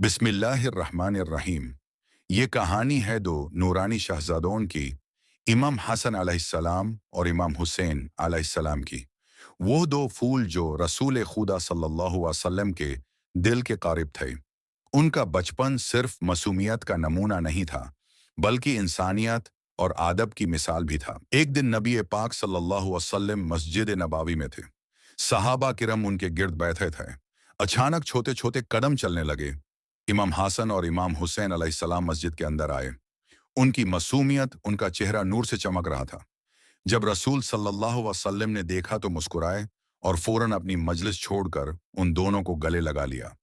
बिस्मिल्लाहिर्रहमानिर्रहीम। ये कहानी है दो नूरानी शहजादों की, इमाम हसन अलैहिस्सलाम और इमाम हुसैन अलैहिस्सलाम की। वो दो फूल जो रसूल खुदा सल्लल्लाहु अलैहि वसल्लम के दिल के करीब थे। उनका बचपन सिर्फ मासूमियत का नमूना नहीं था, बल्कि इंसानियत और आदब की मिसाल भी था। एक दिन नबी पाक सल्लल्लाहु अलैहि वसल्लम मस्जिद नबावी में थे। सहाबा किरम उनके गिर्द बैठे थे। अचानक छोटे छोटे कदम चलने लगे। इमाम हसन और इमाम हुसैन अलैहिस्सलाम मस्जिद के अंदर आए। उनकी मासूमियत, उनका चेहरा नूर से चमक रहा था। जब रसूल सल्लल्लाहु अलैहि वसल्लम ने देखा तो मुस्कुराए और फौरन अपनी मजलिस छोड़कर उन दोनों को गले लगा लिया।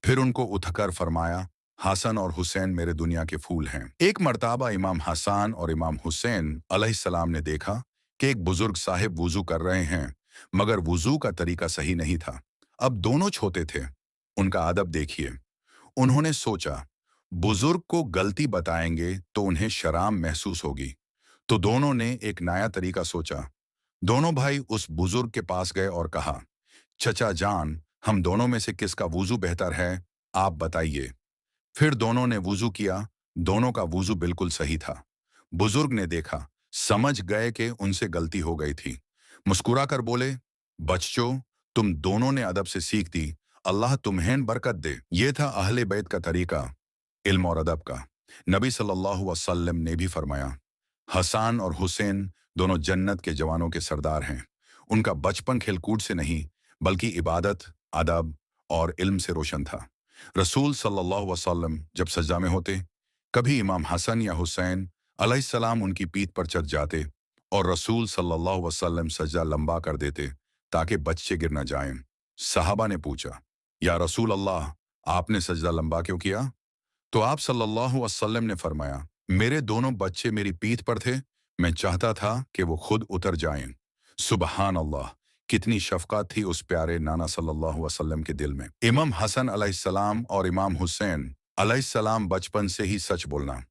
फिर उनको उठकर फरमाया, हसन और हुसैन मेरे दुनिया के फूल हैं। एक मर्ताबा इमाम हसन और इमाम हुसैन अलैहिस्सलाम ने देखा कि एक बुजुर्ग साहिब वुजू कर रहे हैं, मगर वुजू का तरीका सही नहीं था। अब दोनों छोटे थे, उनका अदब देखिए। उन्होंने सोचा, बुजुर्ग को गलती बताएंगे तो उन्हें शर्म महसूस होगी, तो दोनों ने एक नया तरीका सोचा। दोनों भाई उस बुजुर्ग के पास गए और कहा, चचा जान, हम दोनों में से किसका वुजू बेहतर है, आप बताइए। फिर दोनों ने वुजू किया। दोनों का वुजू बिल्कुल सही था। बुजुर्ग ने देखा, समझ गए कि उनसे गलती हो गई थी। मुस्कुराकर बोले, बच्चों, तुम दोनों ने अदब से सीख दी, अल्लाह तुम्हें बरकत दे। ये था अहले बैत का तरीका, इल्म और अदब का। नबी सल्लल्लाहु अलैहि वसल्लम ने भी फरमाया, हसन और हुसैन दोनों जन्नत के जवानों के सरदार हैं। उनका बचपन खेलकूद से नहीं, बल्कि इबादत, अदब और इल्म से रोशन था। रसूल सल्लल्लाहु अलैहि वसल्लम जब सजदा में होते, कभी इमाम हसन या हुसैन अलैहिस्सलाम उनकी पीठ पर चढ़ जाते और रसूल सल्लल्लाहु अलैहि वसल्लम सजदा लंबा कर देते ताकि बच्चे गिर न जाएं। सहाबा ने पूछा, या रसूल अल्लाह, आपने सजदा लंबा क्यों किया? तो आप सल्लल्लाहु अलैहि वसल्लम ने फरमाया, मेरे दोनों बच्चे मेरी पीठ पर थे, मैं चाहता था कि वो खुद उतर जाएं। सुबहान अल्लाह, कितनी शफकत थी उस प्यारे नाना सल्लल्लाहु अलैहि वसल्लम के दिल में। इमाम हसन अलैहिस्सलाम और इमाम हुसैन अलैहिस्सलाम बचपन से ही सच बोलना,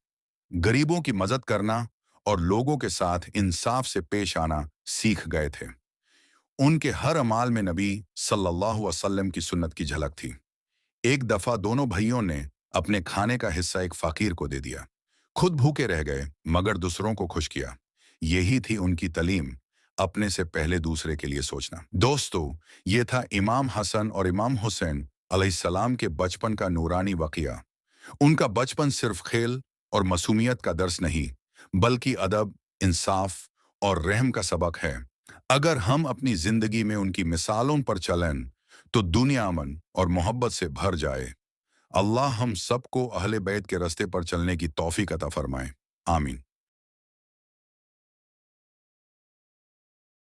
गरीबों की मदद करना और लोगों के साथ इंसाफ से पेश आना सीख गए थे। उनके हर अमाल में नबी सल्लल्लाहु अलैहि वसल्लम की सुन्नत की झलक थी। एक दफा दोनों भाइयों ने अपने खाने का हिस्सा एक फकीर को दे दिया। खुद भूखे रह गए, मगर दूसरों को खुश किया। यही थी उनकी तालीम, अपने से पहले दूसरे के लिए सोचना। दोस्तों, ये था इमाम हसन और इमाम हुसैन अलैहिस्सलाम के बचपन का नूरानी वाक़या। उनका बचपन सिर्फ खेल और मासूमियत का दर्स नहीं, बल्कि अदब, इंसाफ और रहम का सबक है। अगर हम अपनी जिंदगी में उनकी मिसालों पर चलें, तो दुनिया अमन और मोहब्बत से भर जाए। अल्लाह हम सबको अहले बैत के रास्ते पर चलने की तौफीक अता फरमाए। आमीन।